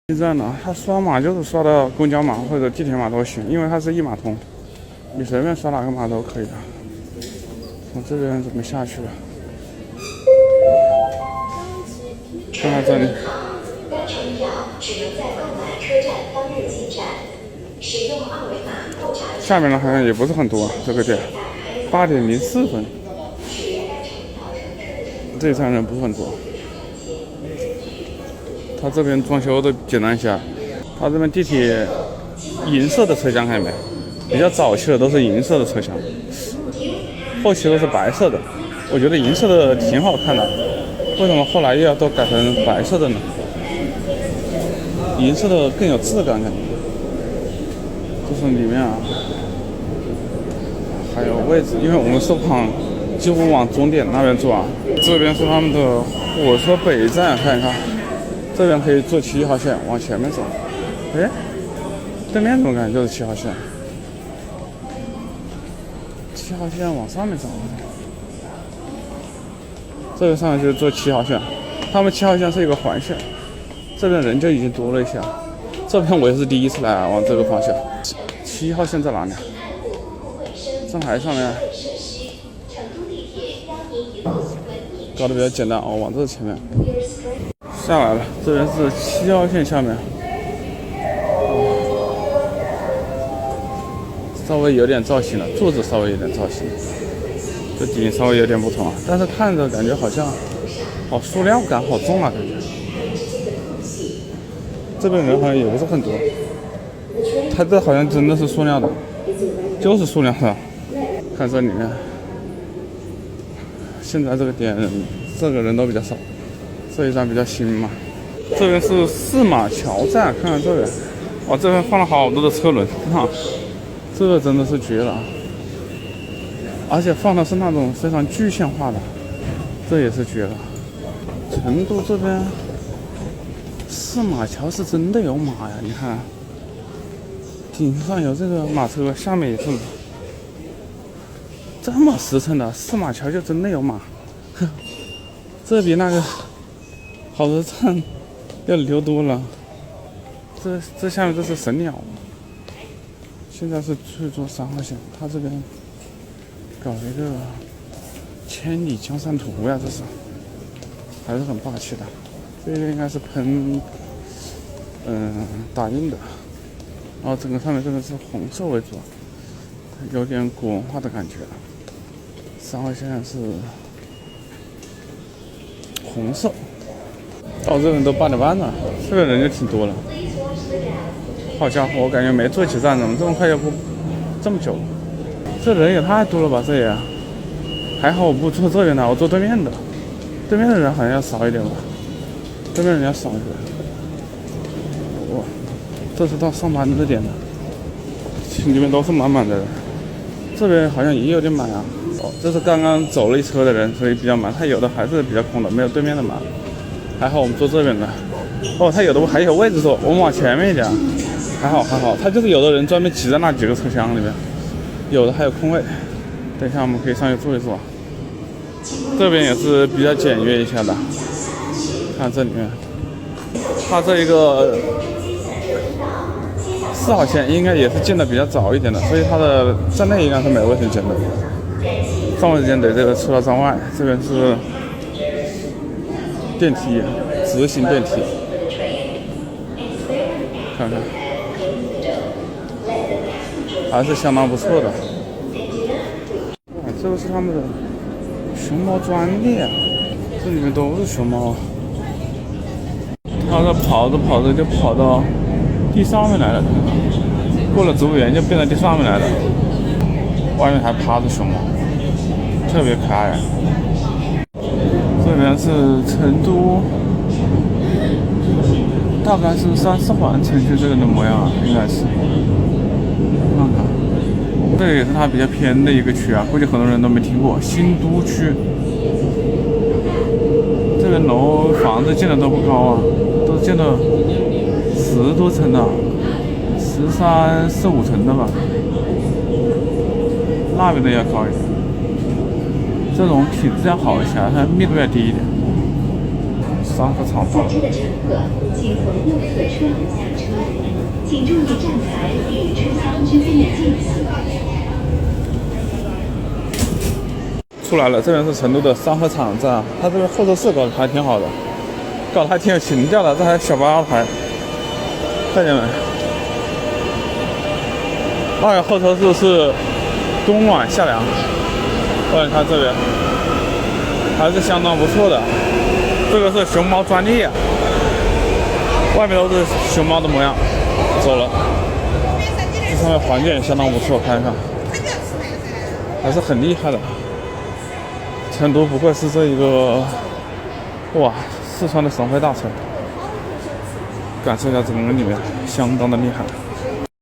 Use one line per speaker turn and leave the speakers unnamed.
地站呢，他刷码就是刷到公交码或者地铁码都行，因为它是一码通，你随便刷哪个码都可以的。从这边怎么下去了？看看这里。单程票只能在购买车站当日进站，使用二维码购查。下面呢好像也不是很多，这个点8:04。这一站人不是很多。它这边装修的简单些，它这边地铁银色的车厢看见没？比较早期的都是银色的车厢，后期都是白色的。我觉得银色的挺好看的，为什么后来又要都改成白色的呢？银色的更有质感感觉。就是里面啊，还有位置，因为我们是几乎往终点那边坐啊。这边是他们的火车北站，看一看。这边可以坐7号线往前面走，哎，对面怎么感觉就是7号线？7号线往上面走，这个上面就是坐7号线，他们7号线是一个环线，这边人就已经多了一些。这边我也是第一次来啊，往这个方向。7号线在哪里？上海上面，搞得比较简单哦，往这前面。下来了，这边是7号线下面，稍微有点造型了，柱子稍微有点造型，这顶稍微有点不同啊，但是看着感觉好像好塑料感好重啊，感觉。这边人好像也不是很多，它这好像真的是塑料的，就是塑料的。看这里面，现在这个点这个人都比较少。这一站比较新嘛，这边是四马桥站，看看这边，哇，这边放了好多的车轮啊，这个真的是绝了，而且放的是那种非常具象化的，这也是绝了。成都这边四马桥是真的有马呀，你看，顶上有这个马车，下面也是，这么实诚的四马桥就真的有马，这比那个。好多站要留多了，这下面这是神鸟，现在是去坐3号线，他这边搞了一个千里江山图呀，这是还是很霸气的。这个应该是喷打印的，然后整个上面这个是红色为主，有点古文化的感觉。3号线是红色。到这边都8点半了，这边人就挺多了。好家伙，我感觉没坐几站，怎么这么快要过这么久？这人也太多了吧，这也。还好我不坐这边的，我坐对面的。对面的人好像要少一点吧，对面人要少一点。哇，这是到上班的点了，里面都是满满的人。这边好像也有点满啊。哦，这是刚刚走了一车的人，所以比较满。他有的还是比较空的，没有对面的满。还好我们坐这边的，哦，他有的还有位置坐，我们往前面一点，还好，他就是有的人专门挤在那几个车厢里面，有的还有空位，等一下我们可以上去坐一坐。这边也是比较简约一下的，看这里面，它这一个4号线应该也是建的比较早一点的，所以它的站内应该是没有卫生间的，上卫生间得这个出到站外，这边是。电梯，直行电梯，看看，还是相当不错的。哇，这个是他们的熊猫专列啊，这里面都是熊猫。它这跑着就跑到地上面来了，过了植物园就变到地上面来了，外面还趴着熊猫，特别可爱。这边是成都，大概是3、4环城区这个的模样啊，应该是。看看，这个也是它比较偏的一个区啊，估计很多人都没听过。新都区，这个楼房子建的都不高啊，都建的10多层的，13、14、15层的吧，那边的要高一点。这种品质要好一些，它密度要低一点。商客场到了。
下车的乘客请从右侧车门下车，请注意站台与车厢之间的间隙。
出来了，这边是成都的商客场站，它这个候车室搞得还挺好的，搞得还挺有情调的。这还有小吧台，看见没？那个候车室是冬暖夏凉，你看这边还是相当不错的。这个是熊猫专利，外面都是熊猫的模样。走了，这上面环境也相当不错，看一看，还是很厉害的。成都不愧是这一个，哇，四川的省会大城，感受一下整个里面相当的厉害。